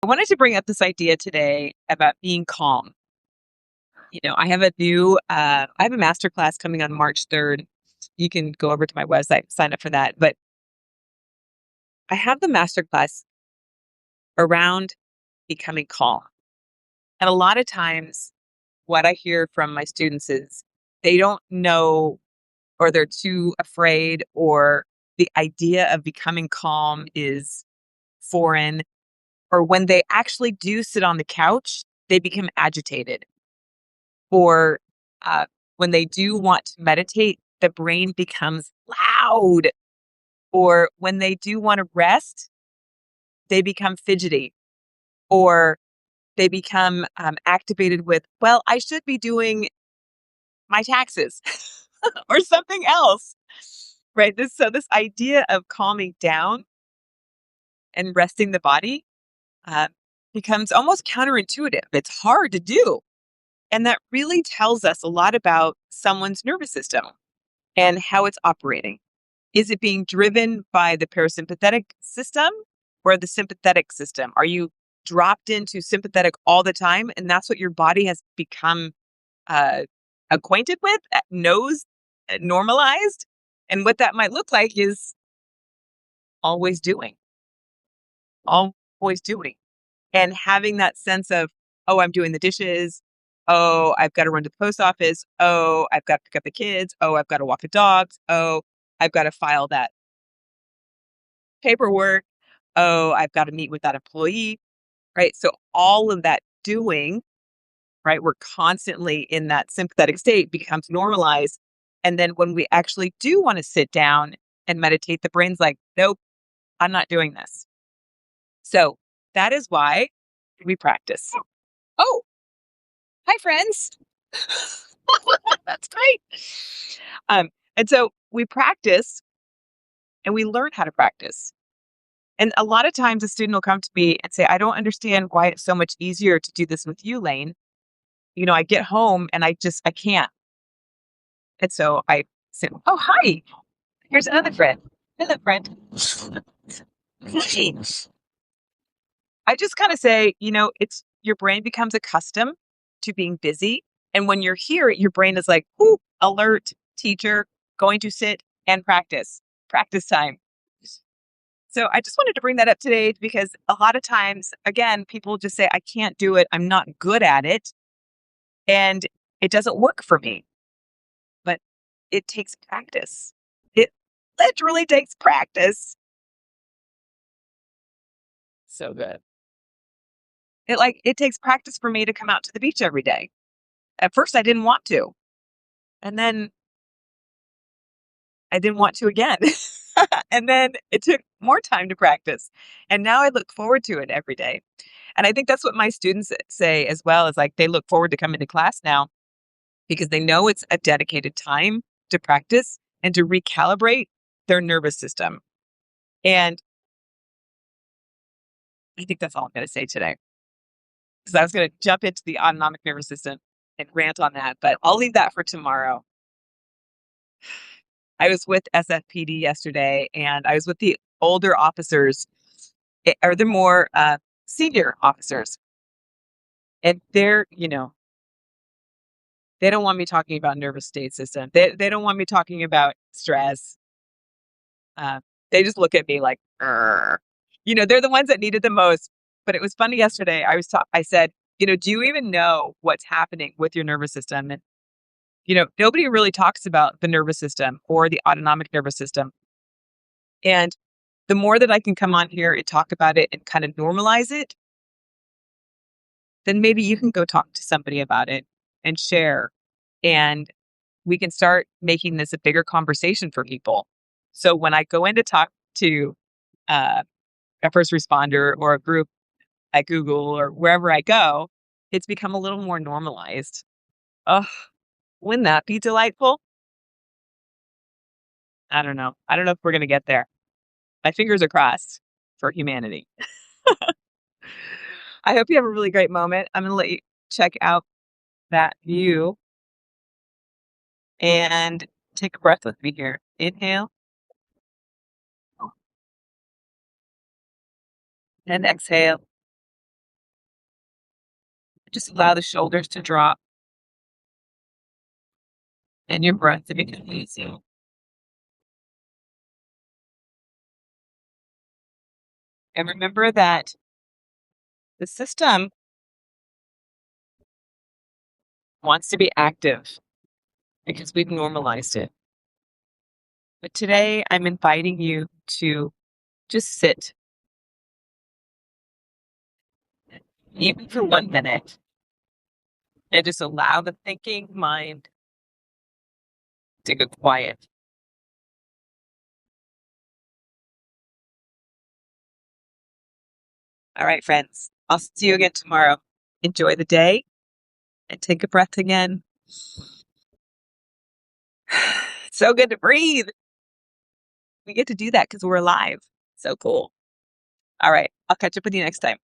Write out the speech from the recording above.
I wanted to bring up this idea today about being calm. I have I have a master class coming on March 3rd. You can go over to my website, sign up for that. But I have the master class around becoming calm. And a lot of times, what I hear from my students is they don't know, or they're too afraid, or the idea of becoming calm is foreign. Or when they actually do sit on the couch, they become agitated. Or when they do want to meditate, the brain becomes loud. Or when they do want to rest, they become fidgety. Or they become activated with, well, I should be doing my taxes or something else. Right. This idea of calming down and resting the body uh, becomes almost counterintuitive. It's hard to do. And that really tells us a lot about someone's nervous system and how it's operating. Is it being driven by the parasympathetic system or the sympathetic system? Are you dropped into sympathetic all the time? And that's what your body has become uh, acquainted with, knows, normalized. And what that might look like is always doing, always doing. And having that sense of, oh, I'm doing the dishes. Oh, I've got to run to the post office. Oh, I've got to pick up the kids. Oh, I've got to walk the dogs. Oh, I've got to file that paperwork. Oh, I've got to meet with that employee, right? So all of that doing, right? We're constantly in that sympathetic state becomes normalized. And then when we actually do want to sit down and meditate, the brain's like, nope, I'm not doing this. So that is why we practice. Oh, hi, friends. That's great. Um, and so we practice and we learn how to practice. And a lot of times a student will come to me and say, I don't understand why it's so much easier to do this with you, Lane. I get home and I can't. And so I say, oh, hi, here's another friend. Hello, friend. Hey. I just kind of say, it's your brain becomes accustomed to being busy. And when you're here, your brain is like, ooh, alert, teacher, going to sit and practice time. So I just wanted to bring that up today because a lot of times, again, people just say, I can't do it. I'm not good at it. And it doesn't work for me. But it takes practice. It literally takes practice. So good. It takes practice for me to come out to the beach every day. At first I didn't want to. And then I didn't want to again. And then it took more time to practice. And now I look forward to it every day. And I think that's what my students say as well, is like they look forward to coming to class now because they know it's a dedicated time to practice and to recalibrate their nervous system. And I think that's all I'm going to say today. Because I was going to jump into the autonomic nervous system and rant on that, but I'll leave that for tomorrow. I was with SFPD yesterday and I was with the older officers, or the more senior officers. And they don't want me talking about nervous state system. They don't want me talking about stress. Uh, they just look at me like, "Grr." They're the ones that need it the most. But it was funny yesterday. I said, do you even know what's happening with your nervous system? And, nobody really talks about the nervous system or the autonomic nervous system. And the more that I can come on here and talk about it and kind of normalize it, then maybe you can go talk to somebody about it and share. And we can start making this a bigger conversation for people. So when I go in to talk to uh, a first responder or a group at Google or wherever I go, it's become a little more normalized. Oh, wouldn't that be delightful? I don't know. I don't know if we're going to get there. My fingers are crossed for humanity. I hope you have a really great moment. I'm going to let you check out that view and take a breath with me here. Inhale and exhale. Just allow the shoulders to drop and your breath to become easy. And remember that the system wants to be active because we've normalized it. But today I'm inviting you to just sit, even for 1 minute, and just allow the thinking mind to go quiet. All right, friends, I'll see you again tomorrow. Enjoy the day and take a breath again. It's so good to breathe. We get to do that because we're alive. So cool. All right, I'll catch up with you next time.